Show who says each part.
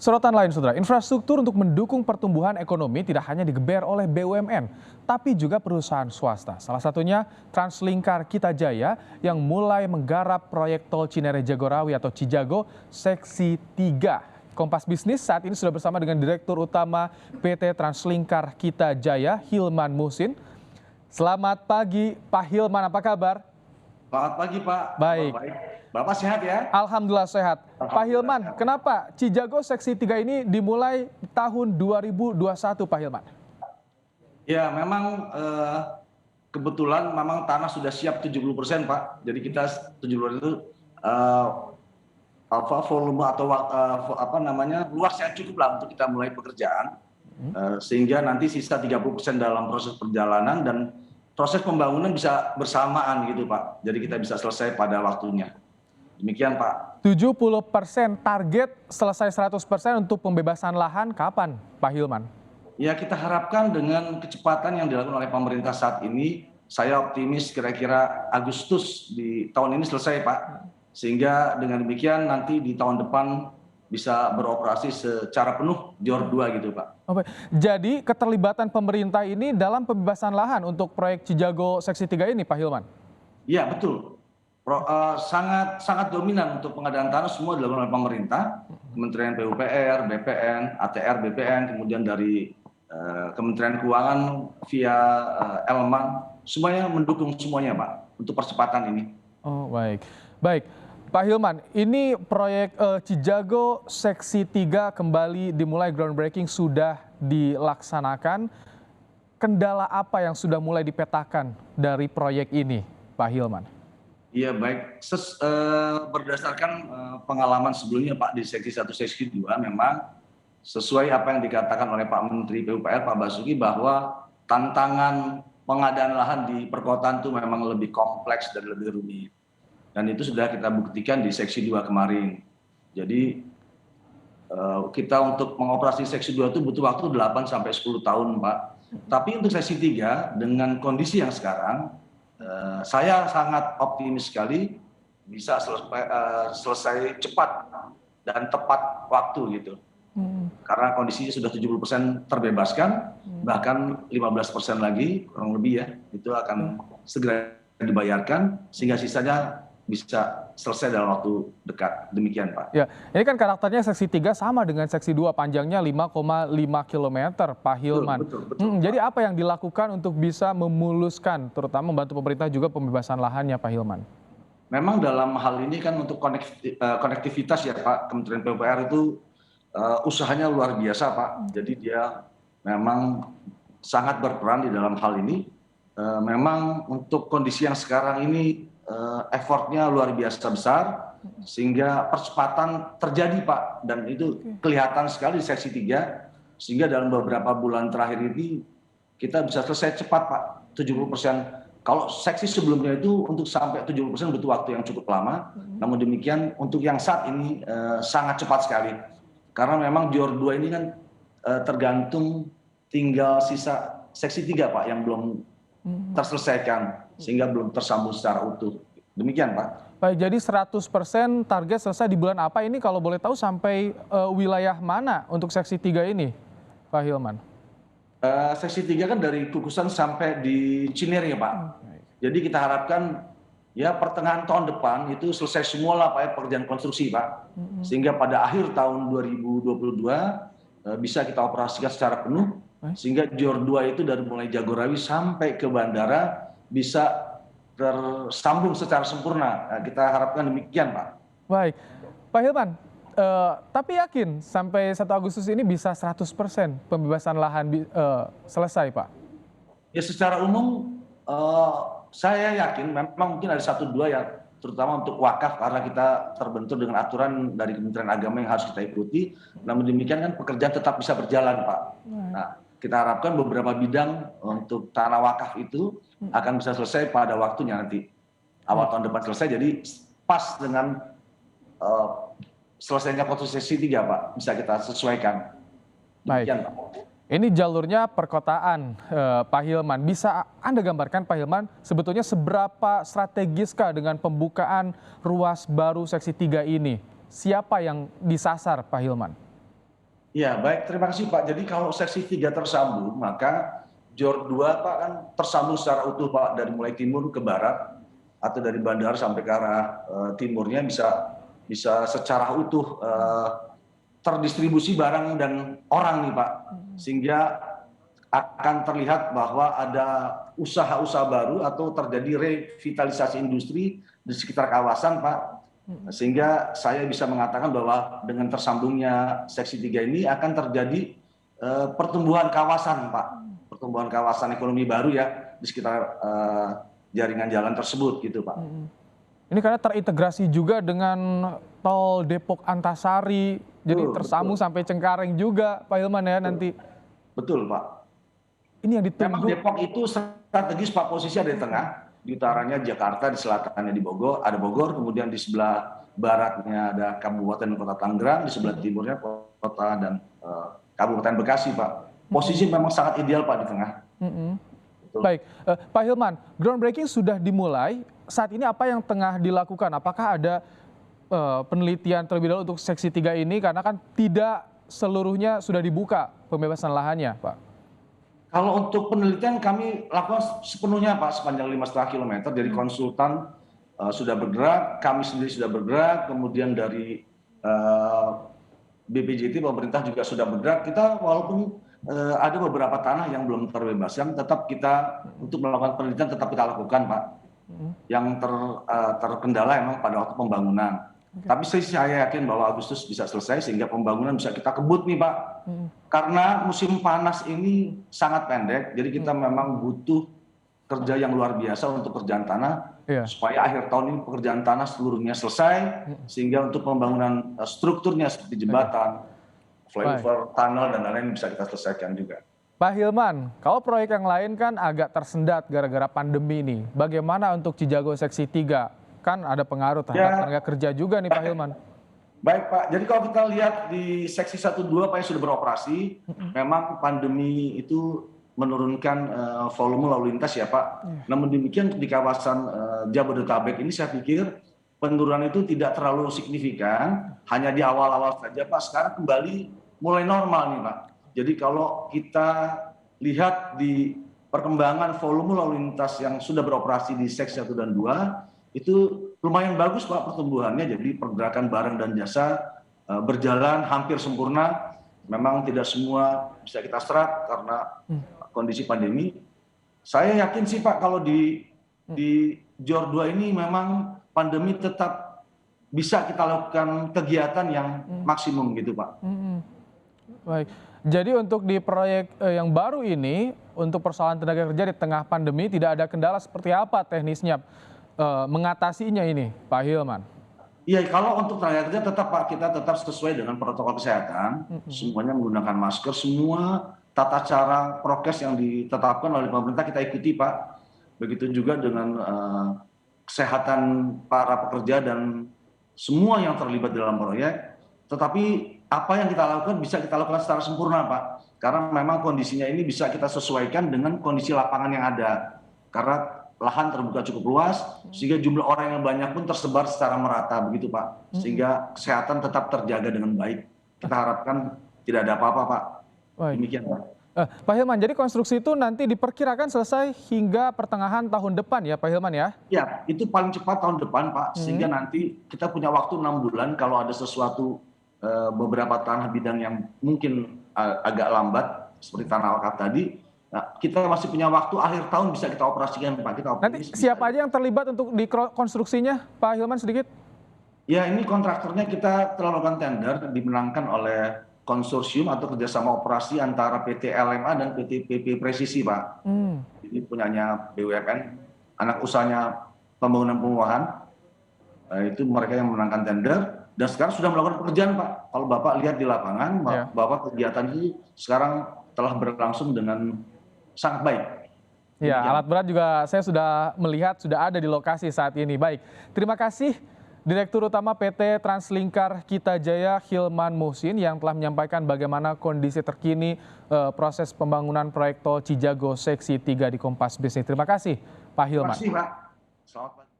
Speaker 1: Sorotan lain, Saudara, infrastruktur untuk mendukung pertumbuhan ekonomi tidak hanya digeber oleh BUMN, tapi juga perusahaan swasta. Salah satunya Translingkar Kitajaya yang mulai menggarap proyek tol Cinere-Jagorawi atau Cijago Seksi 3. Kompas Bisnis saat ini sudah bersama dengan Direktur Utama PT Translingkar Kitajaya, Hilman Muhsin. Selamat pagi, Pak Hilman, apa kabar?
Speaker 2: Selamat pagi Pak.
Speaker 1: Baik.
Speaker 2: Baik. Bapak sehat ya?
Speaker 1: Alhamdulillah sehat. Pak Hilman, kenapa Cijago Seksi 3 ini dimulai tahun 2021, Pak Hilman?
Speaker 2: Ya memang kebetulan memang tanah sudah siap 70% Pak. Jadi kita 70% itu volume atau luas yang cukup lah untuk kita mulai pekerjaan. Sehingga nanti sisa 30% dalam proses perjalanan dan proses pembangunan bisa bersamaan gitu Pak. Jadi kita bisa selesai pada waktunya. Demikian Pak.
Speaker 1: 70% target selesai 100% untuk pembebasan lahan kapan, Pak Hilman?
Speaker 2: Ya kita harapkan dengan kecepatan yang dilakukan oleh pemerintah saat ini, saya optimis kira-kira Agustus di tahun ini selesai Pak. Sehingga dengan demikian nanti di tahun depan bisa beroperasi secara penuh JOR 2 gitu Pak.
Speaker 1: Oke. Jadi keterlibatan pemerintah ini dalam pembebasan lahan untuk proyek Cijago Seksi 3 ini, Pak Hilman?
Speaker 2: Iya betul. Sangat dominan untuk pengadaan tanah semua dilakukan oleh pemerintah, Kementerian PUPR, BPN, ATR, BPN, kemudian dari Kementerian Keuangan via Elman, semuanya mendukung semuanya Pak untuk percepatan ini.
Speaker 1: Oh baik, baik. Pak Hilman, ini proyek Cijago Seksi 3 kembali dimulai, groundbreaking sudah dilaksanakan. Kendala apa yang sudah mulai dipetakan dari proyek ini, Pak Hilman?
Speaker 2: Iya baik, berdasarkan pengalaman sebelumnya Pak di Seksi 1, Seksi 2 memang sesuai apa yang dikatakan oleh Pak Menteri PUPR, Pak Basuki, bahwa tantangan pengadaan lahan di perkotaan itu memang lebih kompleks dan lebih rumit. Dan itu sudah kita buktikan di Seksi 2 kemarin. Jadi kita untuk mengoperasi Seksi 2 itu butuh waktu 8 sampai 10 tahun Pak. Tapi untuk Seksi 3 dengan kondisi yang sekarang, saya sangat optimis sekali bisa selesai cepat dan tepat waktu gitu. Karena kondisinya sudah 70% terbebaskan, bahkan 15% lagi kurang lebih ya, itu akan segera dibayarkan sehingga sisanya bisa selesai dalam waktu dekat. Demikian Pak.
Speaker 1: Ya, ini kan karakternya Seksi 3 sama dengan Seksi 2, panjangnya 5,5 km, Pak Hilman.
Speaker 2: Betul,
Speaker 1: Jadi apa yang dilakukan untuk bisa memuluskan, terutama membantu pemerintah juga pembebasan lahannya, Pak Hilman?
Speaker 2: Memang dalam hal ini kan untuk konektivitas ya Pak, Kementerian PUPR itu usahanya luar biasa Pak. Jadi dia memang sangat berperan di dalam hal ini. Memang untuk kondisi yang sekarang ini effortnya luar biasa besar sehingga percepatan terjadi Pak, dan itu kelihatan sekali di Seksi 3 sehingga dalam beberapa bulan terakhir ini kita bisa selesai cepat Pak, 70%. Kalau seksi sebelumnya itu untuk sampai 70% butuh waktu yang cukup lama. Namun demikian untuk yang saat ini sangat cepat sekali. Karena memang JOR 2 ini kan tergantung tinggal sisa Seksi 3 Pak yang belum terselesaikan sehingga belum tersambung secara utuh. Demikian Pak.
Speaker 1: Baik, jadi 100% target selesai di bulan apa ini, kalau boleh tahu sampai wilayah mana untuk Seksi 3 ini, Pak Hilman?
Speaker 2: Seksi 3 kan dari Kukusan sampai di Cinere ya Pak. Jadi kita harapkan ya pertengahan tahun depan itu selesai semua lah Pak ya, pekerjaan konstruksi Pak. Sehingga pada akhir tahun 2022 bisa kita operasikan secara penuh. Sehingga JOR 2 itu dari mulai Jagorawi sampai ke bandara bisa tersambung secara sempurna. Nah, kita harapkan demikian Pak.
Speaker 1: Baik, Pak Hilman, tapi yakin sampai 1 Agustus ini bisa 100% pembebasan lahan selesai Pak?
Speaker 2: Ya secara umum saya yakin memang mungkin ada 1-2 yang terutama untuk wakaf karena kita terbentur dengan aturan dari Kementerian Agama yang harus kita ikuti. Namun demikian kan pekerjaan tetap bisa berjalan Pak. Nah, kita harapkan beberapa bidang untuk tanah wakaf itu akan bisa selesai pada waktunya nanti. Awal tahun depan selesai, jadi pas dengan selesainya konstruksi 3 Pak, bisa kita sesuaikan.
Speaker 1: Demikian, Pak. Ini jalurnya perkotaan, Pak Hilman. Bisa Anda gambarkan Pak Hilman, sebetulnya seberapa strategiskah dengan pembukaan ruas baru Seksi 3 ini? Siapa yang disasar Pak Hilman?
Speaker 2: Ya, baik. Terima kasih Pak. Jadi kalau seksi 3 tersambung, maka JOR 2 Pak kan tersambung secara utuh Pak dari mulai timur ke barat atau dari bandara sampai ke arah timurnya bisa bisa secara utuh terdistribusi barang dan orang nih Pak. Sehingga akan terlihat bahwa ada usaha-usaha baru atau terjadi revitalisasi industri di sekitar kawasan Pak. Sehingga saya bisa mengatakan bahwa dengan tersambungnya seksi 3 ini akan terjadi pertumbuhan kawasan Pak, pertumbuhan kawasan ekonomi baru ya di sekitar jaringan jalan tersebut gitu Pak.
Speaker 1: Ini karena terintegrasi juga dengan tol Depok Antasari, jadi
Speaker 2: Betul,
Speaker 1: tersambung
Speaker 2: betul,
Speaker 1: sampai Cengkareng juga, Pak Hilman ya nanti.
Speaker 2: betul Pak.
Speaker 1: Ini yang
Speaker 2: Memang
Speaker 1: ditunggu.
Speaker 2: Depok itu strategis Pak, posisi ada di tengah, di utaranya Jakarta, di selatannya di Bogor, ada Bogor, kemudian di sebelah baratnya ada Kabupaten Kota Tangerang, di sebelah timurnya kota dan Kabupaten Bekasi Pak. Posisi memang sangat ideal Pak di tengah.
Speaker 1: Mm-mm.
Speaker 2: Betul.
Speaker 1: Baik, Pak Hilman, groundbreaking sudah dimulai. Saat ini apa yang tengah dilakukan? Apakah ada penelitian terlebih dahulu untuk seksi 3 ini? Karena kan tidak seluruhnya sudah dibuka pembebasan lahannya, Pak.
Speaker 2: Kalau untuk penelitian kami lakukan sepenuhnya Pak sepanjang 5,5 kilometer dari konsultan sudah bergerak, kami sendiri sudah bergerak, kemudian dari BPJT pemerintah juga sudah bergerak. Kita walaupun ada beberapa tanah yang belum terbebaskan, tetap kita untuk melakukan penelitian tetap kita lakukan Pak. Yang terkendala memang pada waktu pembangunan. Tapi saya yakin bahwa Agustus bisa selesai sehingga pembangunan bisa kita kebut nih Pak. Karena musim panas ini sangat pendek, jadi kita memang butuh kerja yang luar biasa untuk kerjaan tanah
Speaker 1: Iya.
Speaker 2: supaya akhir tahun ini pekerjaan tanah seluruhnya selesai sehingga untuk pembangunan strukturnya seperti jembatan, flyover, tunnel dan lain-lain bisa kita selesaikan juga.
Speaker 1: Pak Hilman, kalau proyek yang lain kan agak tersendat gara-gara pandemi ini. Bagaimana untuk Cijago Seksi 3? Kan ada pengaruh terhadap tenaga kerja juga nih Pak Hilman.
Speaker 2: Baik Pak, jadi kalau kita lihat di seksi 1-2 Pak yang sudah beroperasi, memang pandemi itu menurunkan volume lalu lintas ya Pak. Namun demikian di kawasan Jabodetabek ini saya pikir penurunan itu tidak terlalu signifikan, hanya di awal-awal saja Pak. Sekarang kembali mulai normal nih Pak. Jadi kalau kita lihat di perkembangan volume lalu lintas yang sudah beroperasi di seksi 1 dan 2, itu lumayan bagus Pak pertumbuhannya, jadi pergerakan barang dan jasa berjalan hampir sempurna. Memang tidak semua bisa kita serap karena kondisi pandemi. Saya yakin sih Pak kalau di JOR 2 ini memang pandemi tetap bisa kita lakukan kegiatan yang maksimum gitu Pak.
Speaker 1: Baik, jadi untuk di proyek yang baru ini, untuk persoalan tenaga kerja di tengah pandemi tidak ada kendala seperti apa teknisnya mengatasinya ini, Pak Hilman?
Speaker 2: Iya, kalau untuk tenaga kerja tetap Pak, kita tetap sesuai dengan protokol kesehatan, semuanya menggunakan masker, semua tata cara prokes yang ditetapkan oleh pemerintah kita ikuti Pak. Begitu juga dengan kesehatan para pekerja dan semua yang terlibat dalam proyek. Tetapi apa yang kita lakukan bisa kita lakukan secara sempurna Pak, karena memang kondisinya ini bisa kita sesuaikan dengan kondisi lapangan yang ada. Karena lahan terbuka cukup luas, sehingga jumlah orang yang banyak pun tersebar secara merata begitu Pak, sehingga kesehatan tetap terjaga dengan baik. Kita harapkan tidak ada apa-apa Pak. Demikian Pak.
Speaker 1: Pak Hilman, jadi konstruksi itu nanti diperkirakan selesai hingga pertengahan tahun depan ya Pak Hilman ya?
Speaker 2: Ya, itu paling cepat tahun depan Pak, sehingga nanti kita punya waktu 6 bulan kalau ada sesuatu beberapa tanah bidang yang mungkin agak lambat, seperti tanah wakaf tadi, nah, kita masih punya waktu akhir tahun bisa kita operasikan Pak. Kita
Speaker 1: nanti siapa aja yang terlibat untuk di konstruksinya Pak Hilman sedikit?
Speaker 2: Ya ini kontraktornya kita telah melakukan tender dimenangkan oleh konsorsium atau kerjasama operasi antara PT LMA dan PT PP Presisi Pak. Ini punyanya BUMN, anak usahanya pembangunan perumahan. Itu mereka yang memenangkan tender dan sekarang sudah melakukan pekerjaan Pak. Kalau Bapak lihat di lapangan, Bapak kegiatan itu sekarang telah berlangsung dengan sangat baik.
Speaker 1: Ya, alat berat juga saya sudah melihat sudah ada di lokasi saat ini. Baik, terima kasih Direktur Utama PT Translingkar Kita Jaya Hilman Muhsin yang telah menyampaikan bagaimana kondisi terkini proses pembangunan proyek tol Cijago Seksi 3 di Kompas Bisnis. Terima kasih Pak Hilman.
Speaker 2: Terima kasih Pak. Selamat pagi.